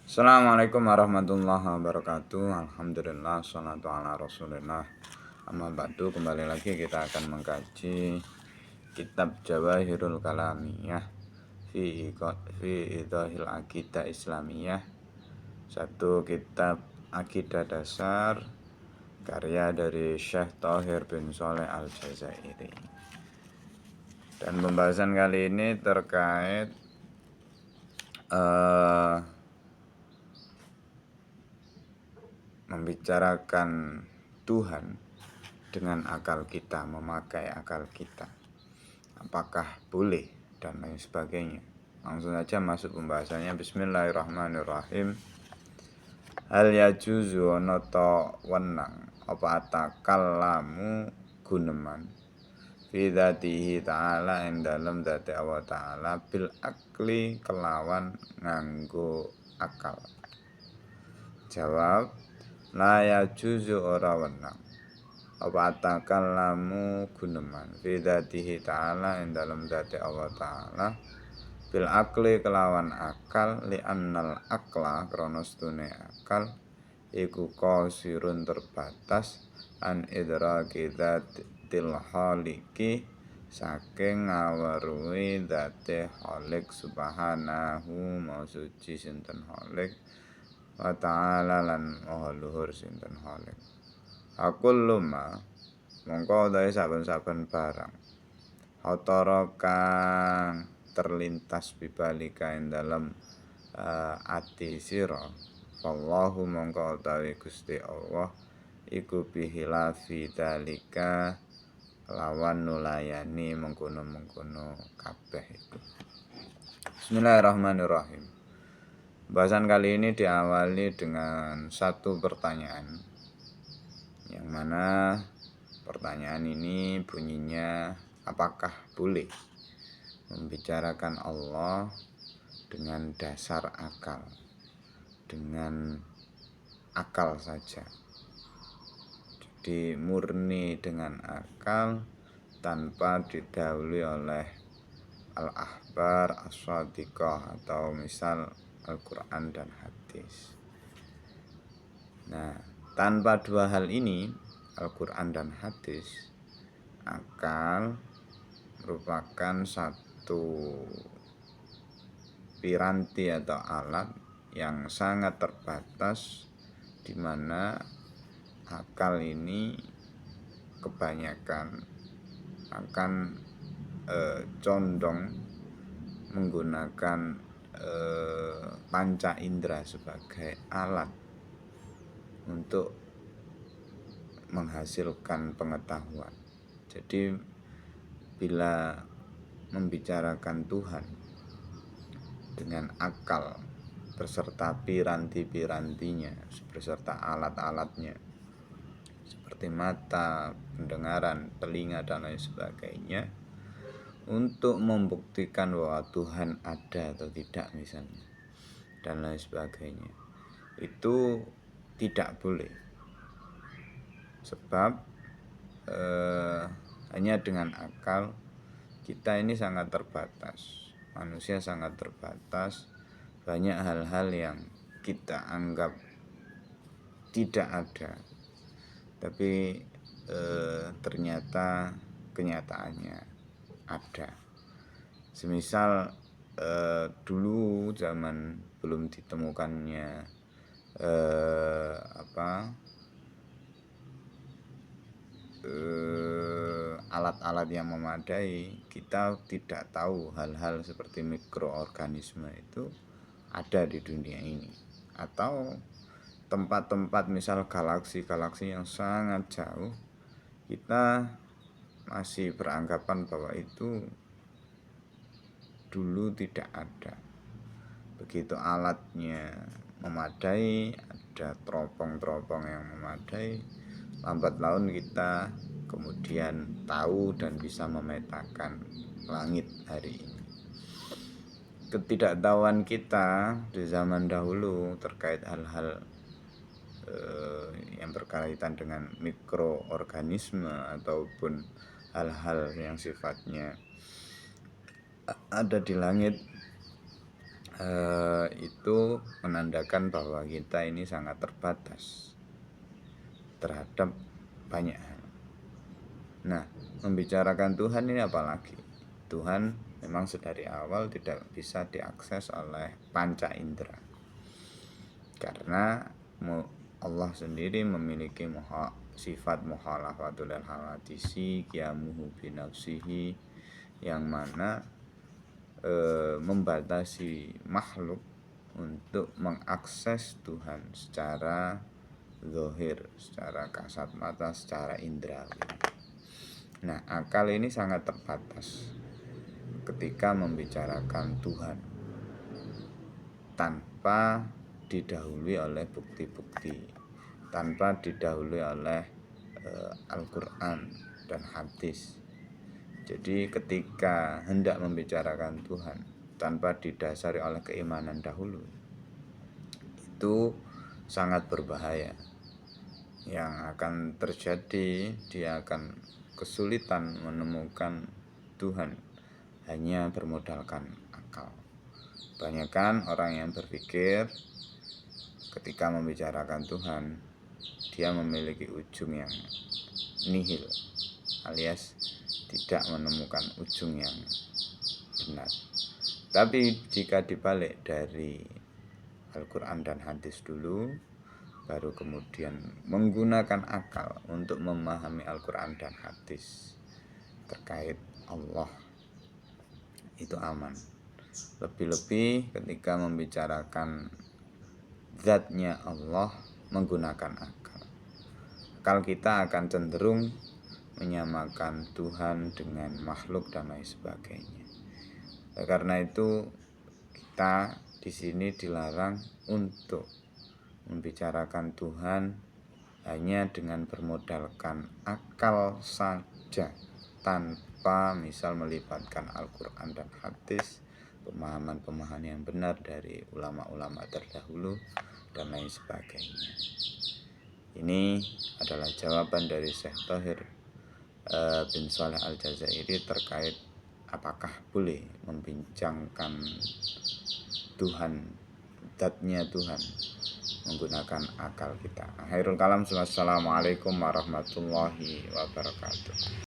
Assalamualaikum warahmatullahi wabarakatuh. Alhamdulillah, sholatu ala rasulillah. Amma ba'du, kembali lagi kita akan mengkaji kitab Jawahirul Kalamiyah fi idahil akidah islamiyah. Satu kitab akidah dasar karya dari Syekh Thahir bin Sholeh Al-Jazairi. Dan pembahasan kali ini terkait membicarakan Tuhan dengan akal kita, memakai akal kita, apakah boleh dan lain sebagainya. Langsung saja masuk pembahasannya. Bismillahirrahmanirrahim. Hal yajuzu ana ta wenang apa atakallamu guneman fi dzatihi ta'ala ing dalem dzati Allah ta'ala bil akli kelawan nganggo akal. Jawab, la yajuzu ora wenang apa atakallamu guneman fi dzatihi ta'ala ing dalem dzati Allah ta'ala bil akli kelawan akal li annal akla krana stune akal iku qasirun terbatas an idraki dzatil haliki saking ngaweruhi dzate Khalik subhanahu mau suci sinten Khalik wa ta'ala lan maha luhur sinten Khalik. Aqul luma mongko utahe saben-saben barang hatara kang terlintas bibalika ing dalem ati sira wallahu mongko utawi Gusti Allah iku bihilafi dalika lawan nulayani mengkono-mengkono kabeh itu. Bismillahirrahmanirrahim. Bahasan kali ini diawali dengan satu pertanyaan, yang mana pertanyaan ini bunyinya, apakah boleh membicarakan Allah dengan dasar akal, dengan akal saja, jadi murni dengan akal tanpa didahului oleh al-ahbar as-shadiqah atau misal Al-Quran dan hadis. Nah, tanpa dua hal ini, Al-Quran dan hadis, akal merupakan satu piranti atau alat yang sangat terbatas, di mana akal ini kebanyakan akan condong menggunakan panca indera sebagai alat untuk menghasilkan pengetahuan. Jadi bila membicarakan Tuhan dengan akal beserta piranti-pirantinya, beserta alat-alatnya seperti mata, pendengaran, telinga dan lain sebagainya, untuk membuktikan bahwa Tuhan ada atau tidak misalnya dan lain sebagainya, itu tidak boleh. Sebab hanya dengan akal kita ini sangat terbatas, manusia sangat terbatas, banyak hal-hal yang kita anggap tidak ada, tapi ternyata kenyataannya ada. Semisal dulu zaman belum ditemukannya alat-alat yang memadai, kita tidak tahu hal-hal seperti mikroorganisme itu ada di dunia ini, atau tempat-tempat misal galaksi-galaksi yang sangat jauh, kita masih beranggapan bahwa itu dulu tidak ada. Begitu alatnya memadai, ada teropong-teropong yang memadai, lambat laun kita kemudian tahu dan bisa memetakan langit hari ini. Ketidaktahuan kita di zaman dahulu terkait hal-hal yang berkaitan dengan mikroorganisme ataupun hal-hal yang sifatnya ada di langit itu menandakan bahwa kita ini sangat terbatas terhadap banyak hal. Nah, membicarakan Tuhan ini apalagi? Tuhan memang sedari awal tidak bisa diakses oleh panca indera, karena Allah sendiri memiliki sifat mukhalafatul hawadisi qiyamuhu binafsihi, yang mana membatasi makhluk untuk mengakses Tuhan secara zahir, secara kasat mata, secara indrawi. Nah, akal ini sangat terbatas ketika membicarakan Tuhan tanpa didahului oleh bukti-bukti, tanpa didahului oleh Al-Quran dan hadis. Jadi ketika hendak membicarakan Tuhan tanpa didasari oleh keimanan dahulu, itu sangat berbahaya. Yang akan terjadi, dia akan kesulitan menemukan Tuhan hanya bermodalkan akal. Banyakan orang yang berpikir ketika membicarakan Tuhan, dia memiliki ujung yang nihil, alias tidak menemukan ujung yang benar. Tapi jika dibalik dari Al-Quran dan hadis dulu, baru kemudian menggunakan akal untuk memahami Al-Quran dan hadis terkait Allah, itu aman. Lebih-lebih ketika membicarakan zatnya Allah menggunakan akal. Akal kita akan cenderung menyamakan Tuhan dengan makhluk dan lain sebagainya. Karena itu kita di sini dilarang untuk membicarakan Tuhan hanya dengan bermodalkan akal saja, tanpa misal melibatkan Al-Quran dan hadis, pemahaman-pemahaman yang benar dari ulama-ulama terdahulu dan lain sebagainya. Ini adalah jawaban dari Syekh Thohir bin Shalih Al-Jazairi terkait apakah boleh membincangkan Tuhan, zatnya Tuhan, menggunakan akal kita. Akhirul kalam, wassalamualaikum warahmatullahi wabarakatuh.